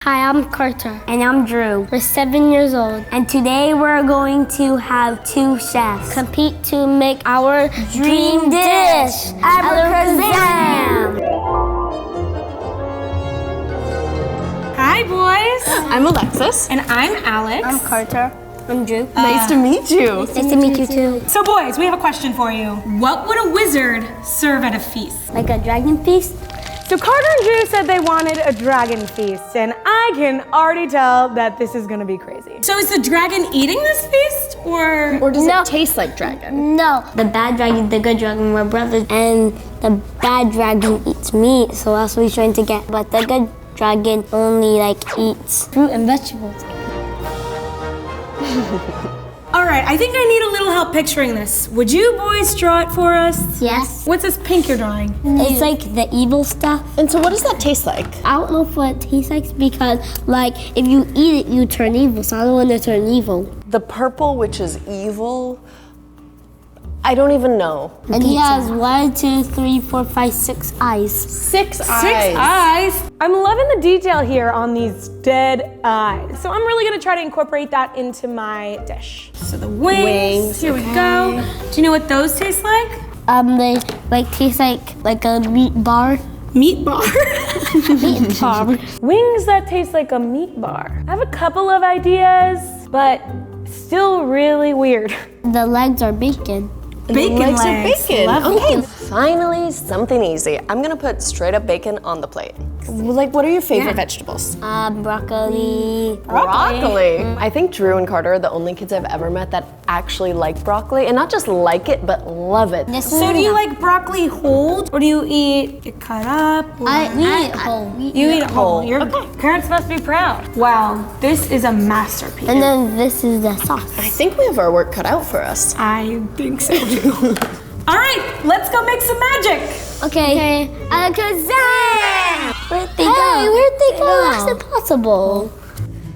Hi, I'm Carter. And I'm Drew. We're 7 years old. And today we're going to have two chefs compete to make our dream dish. Abracadabra! Hi, boys. I'm Alexis. And I'm Alex. I'm Carter. I'm Drew. Nice to meet you. Nice to meet you too. So, boys, we have a question for you. What would a wizard serve at a feast? Like a dragon feast? So Carter and Drew said they wanted a dragon feast, and I can already tell that this is gonna be crazy. So is the dragon eating this feast, or Or does it taste like dragon? No. The bad dragon, the good dragon, we're brothers. And the bad dragon eats meat, so that's what he's trying to get. But the good dragon only eats fruit and vegetables. All right, I think I need a little help picturing this. Would you boys draw it for us? Yes. What's this pink you're drawing? It's like the evil stuff. And so what does that taste like? I don't know what it tastes like because, if you eat it, you turn evil. So I don't want to turn evil. The purple, which is evil, I don't even know. And he has 1, 2, 3, 4, 5, 6 eyes. Six eyes. 6 eyes. I'm loving the detail here on these dead eyes. So I'm really gonna try to incorporate that into my dish. So the wings. Here we go. Do you know what those taste like? They taste like a meat bar. Meat bar. Meat bar. Wings that taste like a meat bar. I have a couple of ideas, but still really weird. The legs are bacon. Bacon Legs legs. of bacon. Lovely. Okay, finally something easy. I'm gonna put straight up bacon on the plate. What are your favorite vegetables? Broccoli. Broccoli. I think Drew and Carter are the only kids I've ever met that actually like broccoli, and not just like it, but love it. So do you like broccoli whole, or do you eat it cut up? Or We eat whole. you eat it whole. Your parents must be proud. Wow, this is a masterpiece. And then this is the sauce. I think we have our work cut out for us. I think so too. All right, let's go make some magic. Okay. Alakazam! Where'd they go? Where'd they go? That's impossible.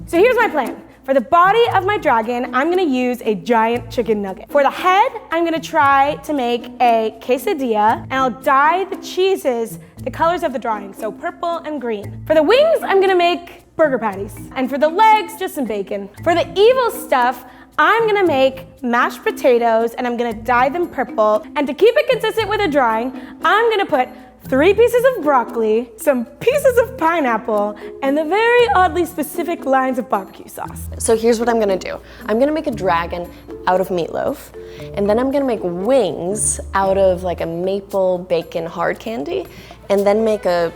So here's my plan. For the body of my dragon, I'm gonna use a giant chicken nugget. For the head, I'm gonna try to make a quesadilla, and I'll dye the cheeses the colors of the drawing, so purple and green. For the wings, I'm gonna make burger patties. And for the legs, just some bacon. For the evil stuff, I'm gonna make mashed potatoes and I'm gonna dye them purple. And to keep it consistent with the drawing, I'm gonna put 3 pieces of broccoli, some pieces of pineapple, and the very oddly specific lines of barbecue sauce. So here's what I'm gonna do. I'm gonna make a dragon out of meatloaf, and then I'm gonna make wings out of a maple bacon hard candy, and then make a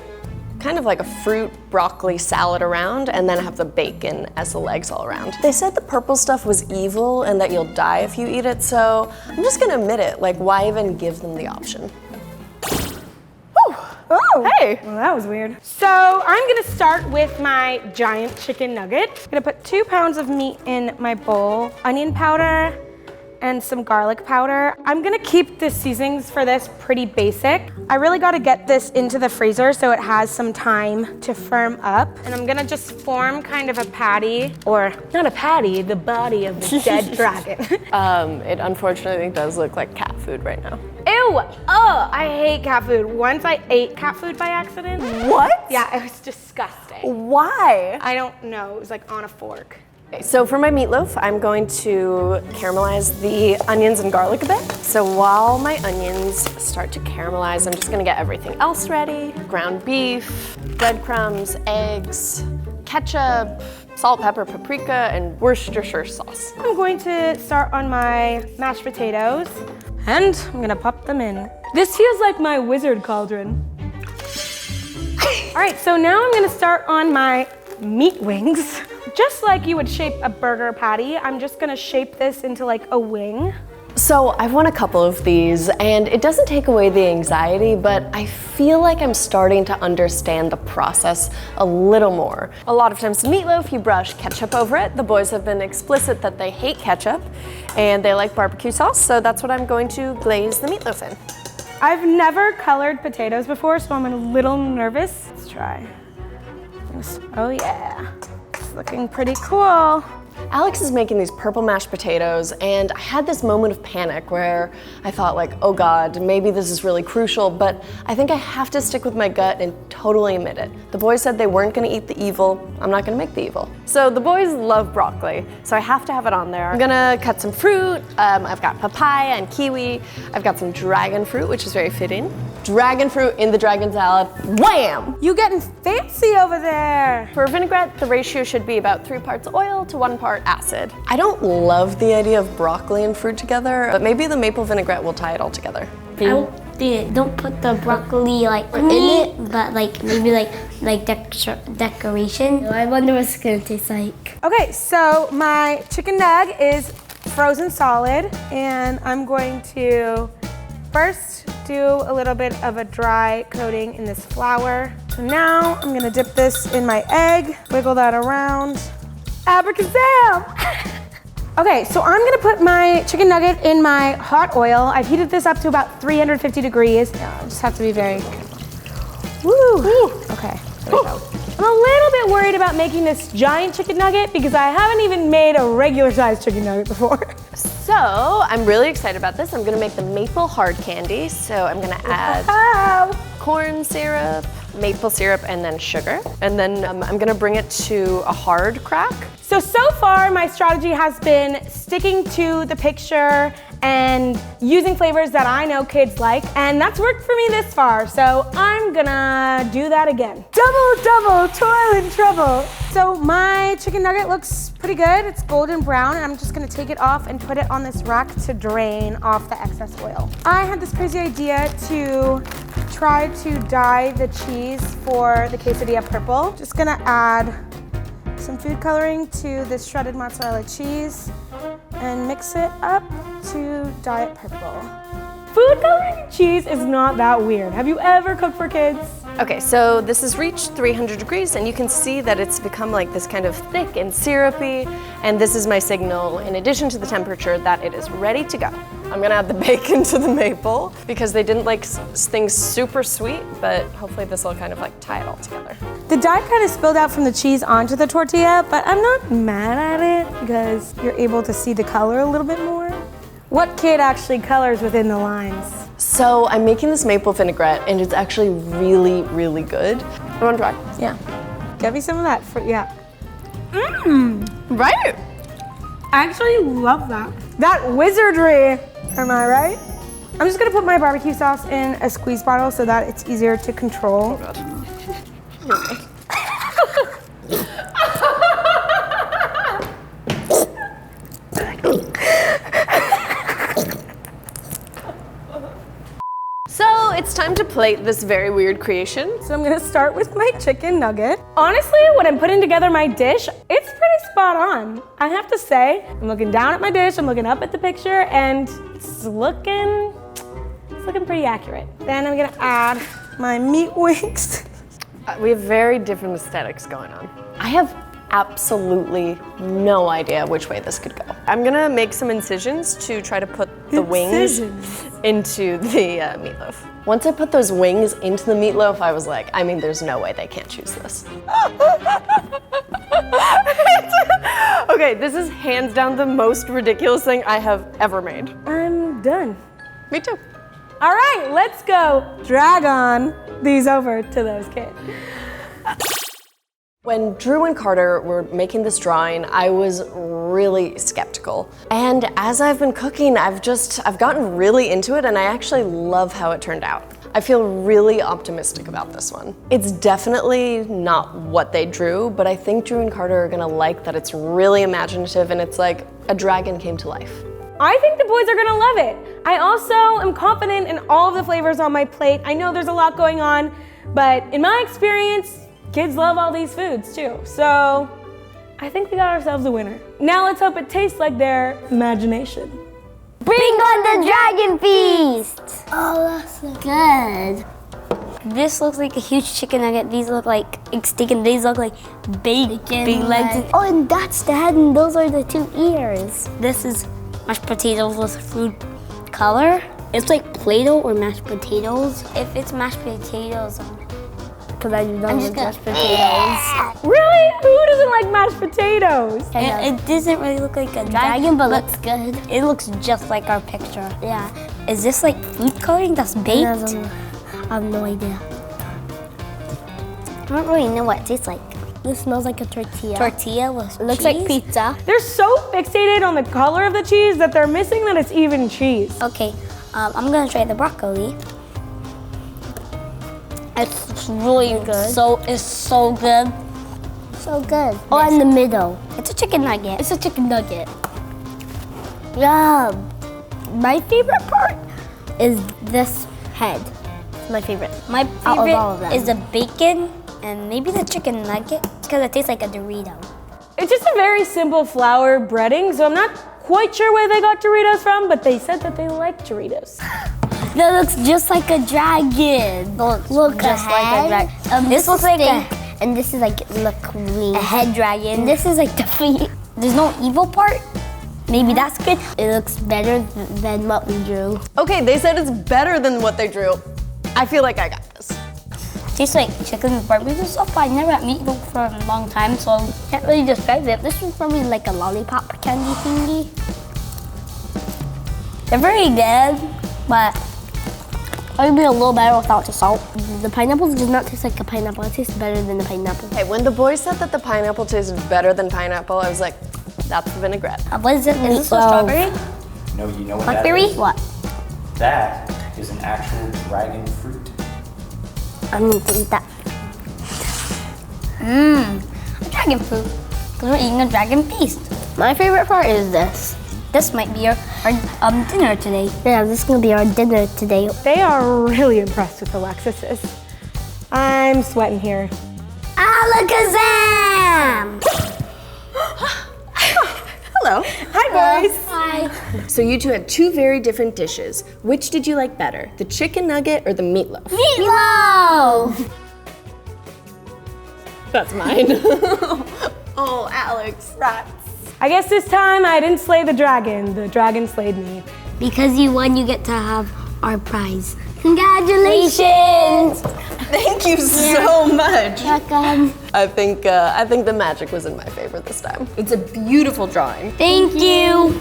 kind of like a fruit broccoli salad around, and then have the bacon as the legs all around. They said the purple stuff was evil and that you'll die if you eat it, so I'm just gonna admit it. Why even give them the option? Oh, Hey. Well, that was weird. So I'm gonna start with my giant chicken nugget. I'm gonna put 2 pounds of meat in my bowl, onion powder, and some garlic powder. I'm gonna keep the seasonings for this pretty basic. I really gotta get this into the freezer so it has some time to firm up. And I'm gonna just form kind of a patty, or not a patty, the body of the dead dragon. It unfortunately does look like cat food right now. Ew, oh, I hate cat food. Once I ate cat food by accident. What? Yeah, it was disgusting. Why? I don't know, it was on a fork. So for my meatloaf, I'm going to caramelize the onions and garlic a bit. So while my onions start to caramelize, I'm just gonna get everything else ready. Ground beef, breadcrumbs, eggs, ketchup, salt, pepper, paprika, and Worcestershire sauce. I'm going to start on my mashed potatoes, and I'm gonna pop them in. This feels like my wizard cauldron. All right, so now I'm gonna start on my meat wings. Just like you would shape a burger patty, I'm just gonna shape this into a wing. So I've won a couple of these, and it doesn't take away the anxiety, but I feel like I'm starting to understand the process a little more. A lot of times meatloaf, you brush ketchup over it. The boys have been explicit that they hate ketchup, and they like barbecue sauce, so that's what I'm going to glaze the meatloaf in. I've never colored potatoes before, so I'm a little nervous. Let's try. Oh yeah, it's looking pretty cool. Alex is making these purple mashed potatoes, and I had this moment of panic where I thought like, oh God, maybe this is really crucial, but I think I have to stick with my gut and totally admit it. The boys said they weren't gonna eat the evil, I'm not gonna make the evil. So the boys love broccoli, so I have to have it on there. I'm gonna cut some fruit. I've got papaya and kiwi. I've got some dragon fruit, which is very fitting. Dragon fruit in the dragon salad, wham! You getting fancy over there. For vinaigrette, the ratio should be about 3 parts oil to 1 part acid. I don't love the idea of broccoli and fruit together, but maybe the maple vinaigrette will tie it all together. Don't put the broccoli like in it, but like maybe like decoration. I wonder what it's gonna taste like. Okay, so my chicken nug is frozen solid, and I'm going to first do a little bit of a dry coating in this flour. So now I'm gonna dip this in my egg, wiggle that around. Abracadabra! Okay, so I'm gonna put my chicken nugget in my hot oil. I've heated this up to about 350 degrees. I just have to be very careful. Woo! Okay, there we go. I'm a little bit worried about making this giant chicken nugget because I haven't even made a regular sized chicken nugget before. So I'm really excited about this. I'm gonna make the maple hard candy. So I'm gonna add corn syrup, maple syrup, and then sugar. And then I'm gonna bring it to a hard crack. So far my strategy has been sticking to the picture and using flavors that I know kids like, and that's worked for me this far, so I'm gonna do that again. Double, toil and trouble. So my chicken nugget looks pretty good. It's golden brown, and I'm just gonna take it off and put it on this rack to drain off the excess oil. I had this crazy idea to try to dye the cheese for the quesadilla purple. Just gonna add some food coloring to this shredded mozzarella cheese and mix it up to dye it purple. Food coloring and cheese is not that weird. Have you ever cooked for kids? Okay, so this has reached 300 degrees, and you can see that it's become like this kind of thick and syrupy, and this is my signal, in addition to the temperature, that it is ready to go. I'm gonna add the bacon to the maple because they didn't like things super sweet, but hopefully this will kind of like tie it all together. The dye kind of spilled out from the cheese onto the tortilla, but I'm not mad at it because you're able to see the color a little bit more. What kid actually colors within the lines? So I'm making this maple vinaigrette, and it's actually really, really good. You wanna try? Yeah. Get me some of that. Yeah. Right? I actually love that. That wizardry, am I right? I'm just gonna put my barbecue sauce in a squeeze bottle so that it's easier to control. So it's time to plate this very weird creation. So I'm gonna start with my chicken nugget. Honestly, when I'm putting together my dish, it's pretty spot on. I have to say, I'm looking down at my dish, I'm looking up at the picture, and it's looking pretty accurate. Then I'm gonna add my meat wings. We have very different aesthetics going on. I have absolutely no idea which way this could go. I'm gonna make some incisions to try to put the wings into the meatloaf. Once I put those wings into the meatloaf, I was like, I mean, there's no way they can't choose this. Okay, this is hands down the most ridiculous thing I have ever made. I'm done. Me too. All right, let's go drag on these over to those kids. When Drew and Carter were making this drawing, I was really skeptical. And as I've been cooking, I've gotten really into it, and I actually love how it turned out. I feel really optimistic about this one. It's definitely not what they drew, but I think Drew and Carter are gonna like that it's really imaginative and it's like a dragon came to life. I think the boys are gonna love it. I also am confident in all of the flavors on my plate. I know there's a lot going on, but in my experience, kids love all these foods too. So I think we got ourselves a winner. Now let's hope it tastes like their imagination. Bring on the dragon feast! Oh, that's so good. This looks like a huge chicken nugget. These look like steak, and these look like bacon legs. Oh, and that's the head, and those are the 2 ears. This is mashed potatoes with food color. It's like Play-Doh or mashed potatoes. If it's mashed potatoes, because I do not like mashed potatoes. Really? Who doesn't like mashed potatoes. It doesn't really look like a dragon, but looks good. It looks just like our picture. Yeah. Is this like food coloring that's baked? I have no idea. I don't really know what it tastes like. This smells like a tortilla. Tortilla with cheese? It looks like pizza. They're so fixated on the color of the cheese that they're missing that it's even cheese. Okay, I'm gonna try the broccoli. It's really good. It's so good. So good. Oh, in the middle. It's a chicken nugget. It's a chicken nugget. Yeah. My favorite part is this head. It's my favorite. My favorite is the bacon and maybe the chicken nugget because it tastes like a Dorito. It's just a very simple flour breading, so I'm not quite sure where they got Doritos from, but they said that they like Doritos. That looks just like a dragon. Look just like a dragon. This looks like and this is like the queen. A head dragon. This is like the feet. There's no evil part. Maybe that's good. It looks better than what we drew. Okay, they said it's better than what they drew. I feel like I got this. Tastes like chicken with barbecue sauce. I never had meatloaf for a long time, so I can't really describe it. This is probably like a lollipop candy thingy. They're very good, but it would be a little better without the salt. The pineapple does not taste like a pineapple. It tastes better than the pineapple. Hey, when the boys said that the pineapple tasted better than pineapple, I was like, that's the vinaigrette. What is it? Is this a strawberry? No, you know what Blackberry? that is? What? That is an actual dragon fruit. I'm going to eat that. A dragon fruit. Because we're eating a dragon feast. My favorite part is this. This might be our dinner today. Yeah, this is going to be our dinner today. They are really impressed with Alexis. I'm sweating here. Alakazam! Hello. Hi, boys. Hi. So you two had two very different dishes. Which did you like better, the chicken nugget or the meatloaf? Meatloaf! That's mine. Oh, Alex. Rats. I guess this time I didn't slay the dragon slayed me. Because you won, you get to have our prize. Congratulations! Thank you so much. Welcome. I think the magic was in my favor this time. It's a beautiful drawing. Thank you.